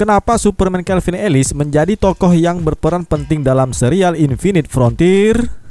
kenapa Superman Calvin Ellis menjadi tokoh yang berperan penting dalam serial Infinite Frontier?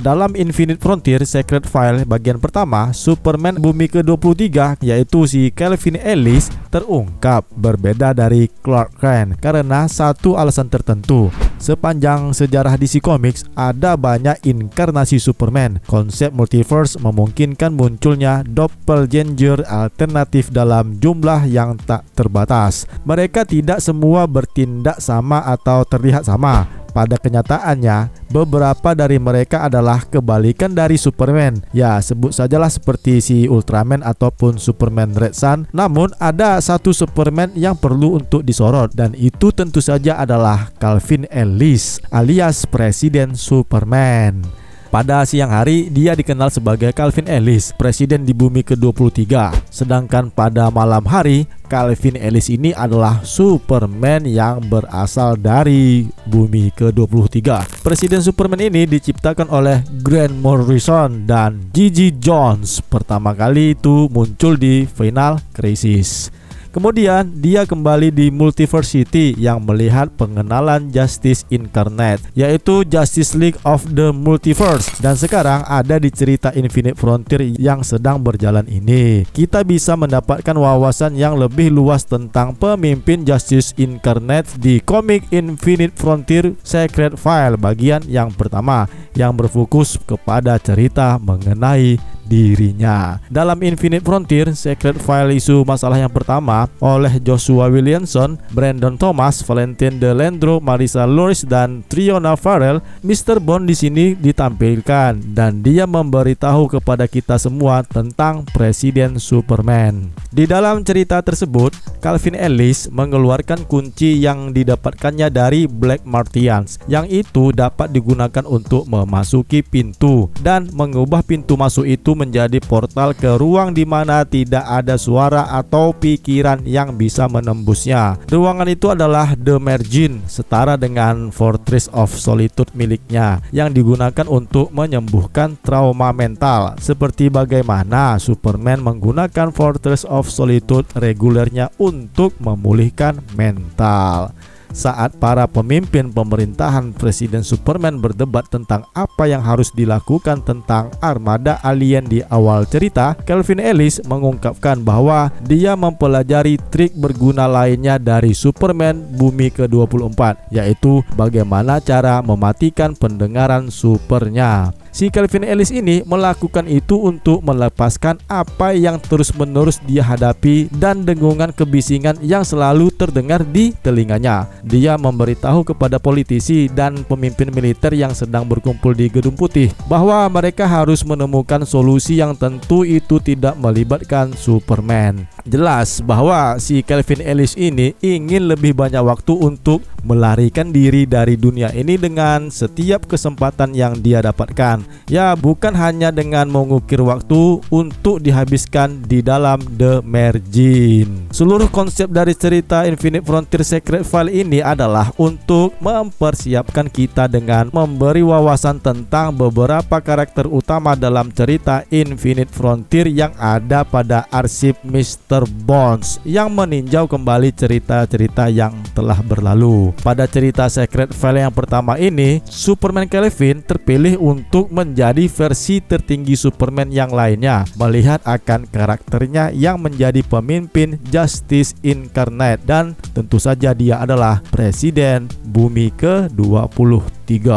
Dalam Infinite Frontier Secret File bagian pertama, Superman bumi ke-23 yaitu si Calvin Ellis terungkap berbeda dari Clark Kent karena satu alasan tertentu. Sepanjang sejarah DC Comics ada banyak inkarnasi Superman. Konsep multiverse memungkinkan munculnya doppelganger alternatif dalam jumlah yang tak terbatas. Mereka tidak semua bertindak sama atau terlihat sama. Pada kenyataannya, beberapa dari mereka adalah kebalikan dari Superman. Ya, sebut sajalah seperti si Ultraman ataupun Superman Red Sun. Namun, ada satu Superman yang perlu untuk disorot, dan itu tentu saja adalah Calvin Ellis alias Presiden Superman. Pada siang hari, dia dikenal sebagai Calvin Ellis, presiden di bumi ke-23. Sedangkan pada malam hari, Calvin Ellis ini adalah Superman yang berasal dari bumi ke-23. Presiden Superman ini diciptakan oleh Grant Morrison dan Gigi Jones. Pertama kali itu muncul di Final Crisis. Kemudian dia kembali di Multiversity yang melihat pengenalan Justice Incarnate, yaitu Justice League of the Multiverse, dan sekarang ada di cerita Infinite Frontier yang sedang berjalan ini. Kita bisa mendapatkan wawasan yang lebih luas tentang pemimpin Justice Incarnate di komik Infinite Frontier Secret File bagian yang pertama, yang berfokus kepada cerita mengenai dirinya. Dalam Infinite Frontier Secret File isu masalah yang pertama oleh Joshua Williamson, Brandon Thomas, Valentin DeLandro, Marissa Loris dan Triona Farrell, Mr. Bond di sini ditampilkan dan dia memberitahu kepada kita semua tentang Presiden Superman. Di dalam cerita tersebut, Calvin Ellis mengeluarkan kunci yang didapatkannya dari Black Martians, yang itu dapat digunakan untuk memasuki pintu dan mengubah pintu masuk itu menjadi portal ke ruang di mana tidak ada suara atau pikiran yang bisa menembusnya. Ruangan itu adalah The Margin, setara dengan Fortress of Solitude miliknya, yang digunakan untuk menyembuhkan trauma mental. Seperti bagaimana Superman menggunakan Fortress of Solitude regulernya untuk memulihkan mental. Saat para pemimpin pemerintahan Presiden Superman berdebat tentang apa yang harus dilakukan tentang armada alien di awal cerita, Calvin Ellis mengungkapkan bahwa dia mempelajari trik berguna lainnya dari Superman bumi ke-24, yaitu bagaimana cara mematikan pendengaran supernya. Si Calvin Ellis ini melakukan itu untuk melepaskan apa yang terus-menerus dia hadapi dan dengungan kebisingan yang selalu terdengar di telinganya. Dia memberitahu kepada politisi dan pemimpin militer yang sedang berkumpul di Gedung Putih bahwa mereka harus menemukan solusi yang tentu itu tidak melibatkan Superman. Jelas bahwa si Calvin Ellis ini ingin lebih banyak waktu untuk melarikan diri dari dunia ini dengan setiap kesempatan yang dia dapatkan. Ya, bukan hanya dengan mengukir waktu untuk dihabiskan di dalam The Margin. Seluruh konsep dari cerita Infinite Frontier Secret File ini adalah untuk mempersiapkan kita dengan memberi wawasan tentang beberapa karakter utama dalam cerita Infinite Frontier yang ada pada arsip Mr. Bonds yang meninjau kembali cerita-cerita yang telah berlalu. Pada cerita Secret File yang pertama ini, Superman Calvin terpilih untuk menjadi versi tertinggi Superman yang lainnya, melihat akan karakternya yang menjadi pemimpin Justice Incarnate, dan tentu saja dia adalah Presiden Bumi ke-23.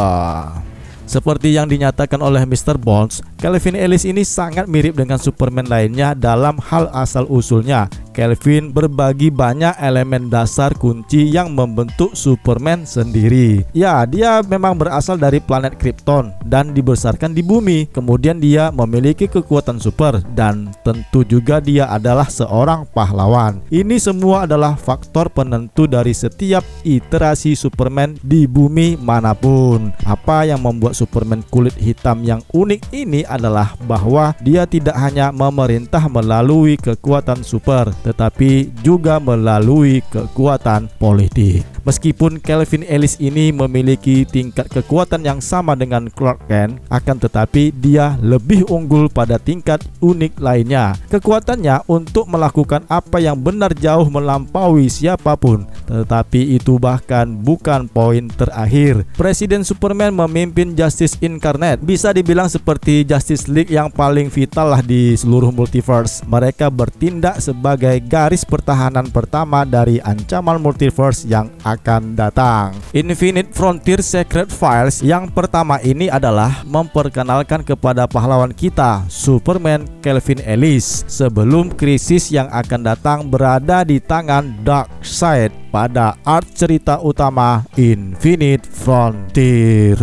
Seperti yang dinyatakan oleh Mr. Bonds, Calvin Ellis ini sangat mirip dengan Superman lainnya dalam hal asal-usulnya. Calvin berbagi banyak elemen dasar kunci yang membentuk Superman sendiri. Ya, dia memang berasal dari planet Krypton dan dibesarkan di bumi. Kemudian dia memiliki kekuatan super dan tentu juga dia adalah seorang pahlawan. Ini semua adalah faktor penentu dari setiap iterasi Superman di bumi manapun. Apa yang membuat Superman kulit hitam yang unik ini adalah bahwa dia tidak hanya memerintah melalui kekuatan super, tetapi juga melalui kekuatan politik. Meskipun Calvin Ellis ini memiliki tingkat kekuatan yang sama dengan Clark Kent, akan tetapi dia lebih unggul pada tingkat unik lainnya. Kekuatannya untuk melakukan apa yang benar jauh melampaui siapapun, tetapi itu bahkan bukan poin terakhir. Presiden Superman memimpin Justice Incarnate, bisa dibilang seperti Justice League yang paling vital lah di seluruh multiverse. Mereka bertindak sebagai garis pertahanan pertama dari ancaman multiverse yang akan datang. Infinite Frontier Secret Files yang pertama ini adalah memperkenalkan kepada pahlawan kita, Superman Calvin Ellis, sebelum krisis yang akan datang berada di tangan Darkseid pada arc cerita utama Infinite Frontier.